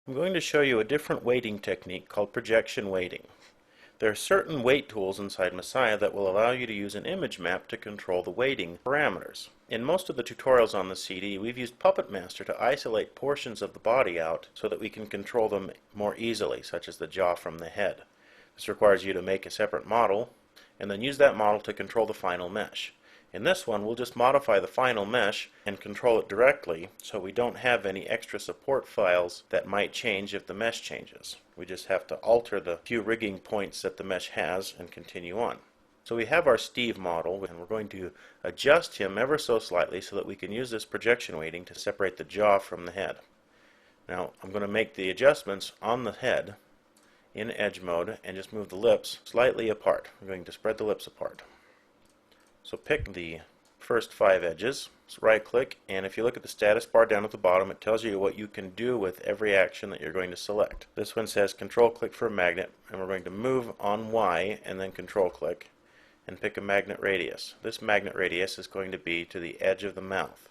I'm going to show you a different weighting technique called projection weighting. There are certain weight tools inside Messiah that will allow you to use an image map to control the weighting parameters. In most of the tutorials on the CD, we've used Puppet Master to isolate portions of the body out so that we can control them more easily, such as the jaw from the head. This requires you to make a separate model and then use that model to control the final mesh. In this one, we'll just modify the final mesh and control it directly so we don't have any extra support files that might change if the mesh changes. We just have to alter the few rigging points that the mesh has and continue on. So we have our Steve model, and we're going to adjust him ever so slightly so that we can use this projection weighting to separate the jaw from the head. Now I'm going to make the adjustments on the head in edge mode and just move the lips slightly apart. We're going to spread the lips apart. So pick the first 5 edges, right click, and if you look at the status bar down at the bottom, it tells you what you can do with every action that you're going to select. This one says control click for a magnet, and we're going to move on Y and then control click and pick a magnet radius. This magnet radius is going to be to the edge of the mouth.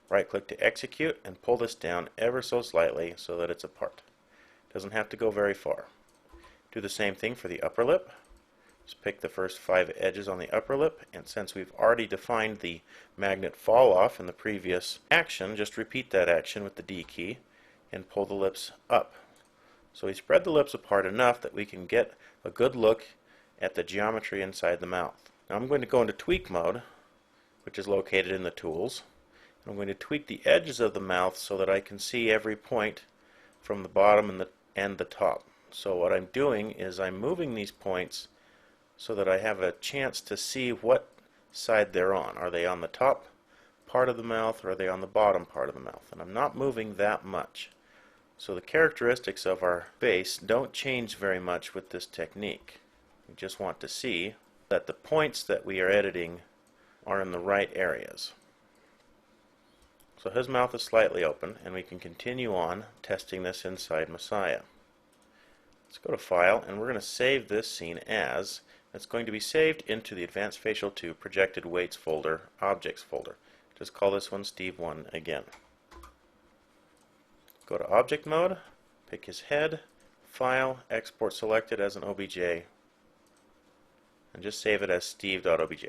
Right click to execute and pull this down ever so slightly so that it's apart. It doesn't have to go very far. Do the same thing for the upper lip. Just pick the first 5 edges on the upper lip, and since we've already defined the magnet fall off in the previous action, just repeat that action with the D key and pull the lips up. So we spread the lips apart enough that we can get a good look at the geometry inside the mouth. Now I'm going to go into tweak mode, which is located in the tools. I'm going to tweak the edges of the mouth so that I can see every point from the bottom and the top. So what I'm doing is I'm moving these points so that I have a chance to see what side they're on. Are they on the top part of the mouth or are they on the bottom part of the mouth? And I'm not moving that much. So the characteristics of our face don't change very much with this technique. We just want to see that the points that we are editing are in the right areas. So his mouth is slightly open, and we can continue on testing this inside Messiah. Let's go to File, and we're going to save this scene as. It's going to be saved into the Advanced Facial 2 Projected Weights folder, Objects folder. Just call this one Steve 1 again. Go to Object Mode, pick his head, File, Export Selected as an OBJ, and just save it as steve.obj.